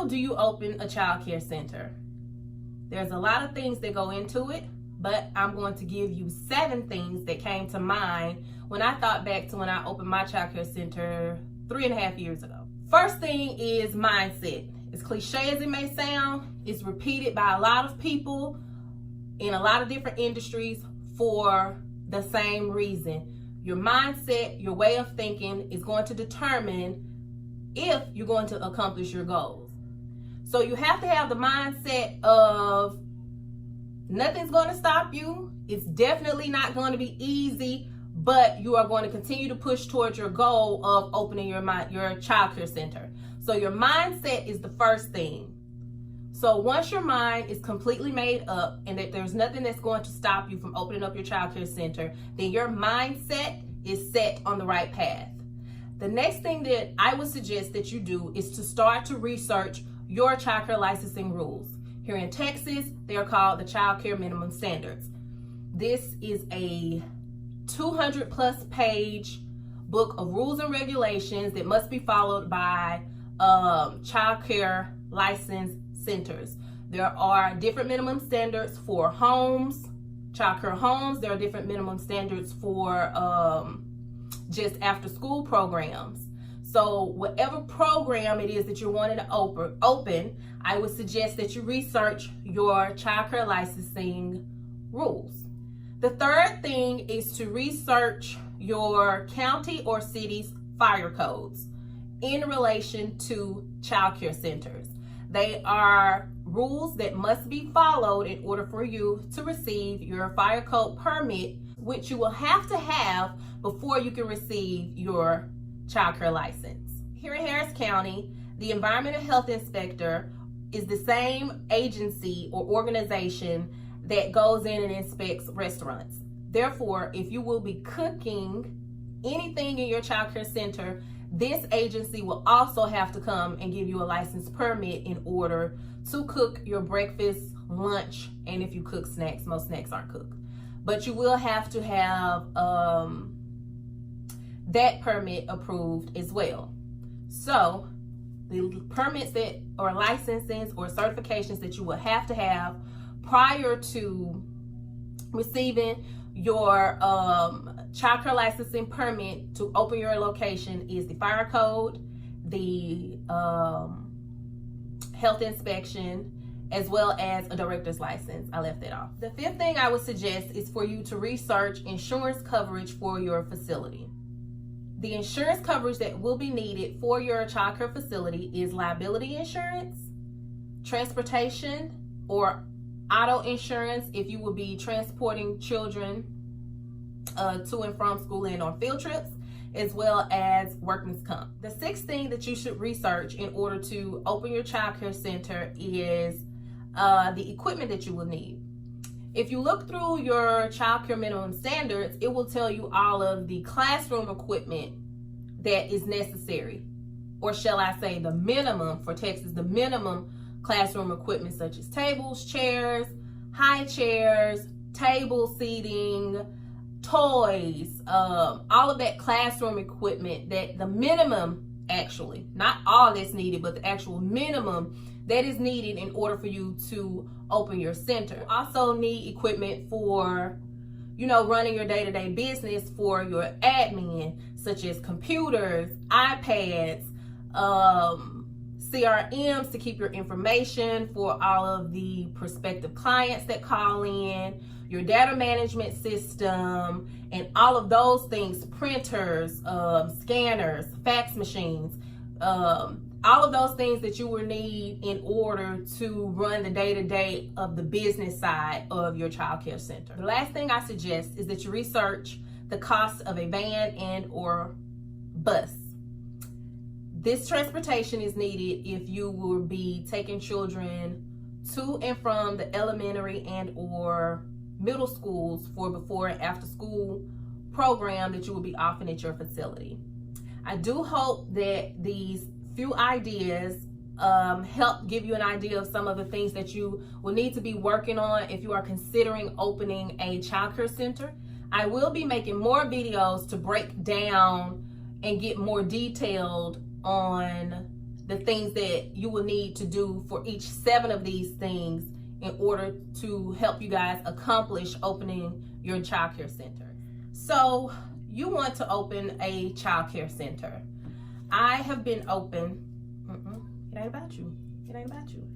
How do you open a child care center? There's a lot of things that go into it, but I'm going to give you 7 things that came to mind when I thought back to when I opened my child care center 3.5 years ago. First thing is mindset. As cliche as it may sound, it's repeated by a lot of people in a lot of different industries for the same reason. Your mindset, your way of thinking is going to determine if you're going to accomplish your goals. So you have to have the mindset of nothing's going to stop you. It's definitely not going to be easy, but you are going to continue to push towards your goal of opening your child care center. So your mindset is the first thing. So once your mind is completely made up and that there's nothing that's going to stop you from opening up your child care center, then your mindset is set on the right path. The next thing that I would suggest that you do is to start to research your child care licensing rules. Here in Texas, they are called the Child Care Minimum Standards. This is a 200+ page book of rules and regulations that must be followed by child care licensed centers. There are different minimum standards for homes, child care homes. There are different minimum standards for just after school programs. So whatever program it is that you're wanting to open, I would suggest that you research your child care licensing rules. The third thing is to research your county or city's fire codes in relation to child care centers. They are rules that must be followed in order for you to receive your fire code permit, which you will have to have before you can receive your child care license. Here in Harris County, the Environmental Health Inspector is the same agency or organization that goes in and inspects restaurants. Therefore, if you will be cooking anything in your child care center, this agency will also have to come and give you a license permit in order to cook your breakfast, lunch, and if you cook snacks, most snacks aren't cooked. But you will have to have that permit approved as well. So the permits that or licenses or certifications that you will have to have prior to receiving your child care licensing permit to open your location is the fire code, the health inspection, as well as a director's license. I left that off. The 5th thing I would suggest is for you to research insurance coverage for your facility. The insurance coverage that will be needed for your child care facility is liability insurance, transportation or auto insurance if you will be transporting children to and from school and on field trips, as well as workman's comp. The 6th thing that you should research in order to open your child care center is the equipment that you will need. If you look through your child care minimum standards, it will tell you all of the classroom equipment that is necessary, or shall I say the minimum for Texas, the minimum classroom equipment such as tables, chairs, high chairs, table seating, toys, all of that classroom equipment, that the minimum, actually, not all that's needed, but the actual minimum that is needed in order for you to open your center. You also need equipment for, running your day-to-day business for your admin, such as computers, iPads, CRMs to keep your information for all of the prospective clients that call in, your data management system, and all of those things, printers, scanners, fax machines, all of those things that you will need in order to run the day-to-day of the business side of your child care center. The last thing I suggest is that you research the cost of a van and or bus. This transportation is needed if you will be taking children to and from the elementary and or middle schools for before and after school program that you will be offering at your facility. I do hope that these few ideas help give you an idea of some of the things that you will need to be working on if you are considering opening a child care center. I will be making more videos to break down and get more detailed on the things that you will need to do for each 7 of these things in order to help you guys accomplish opening your child care center. So you want to open a child care center. I have been open. It ain't about you. It ain't about you.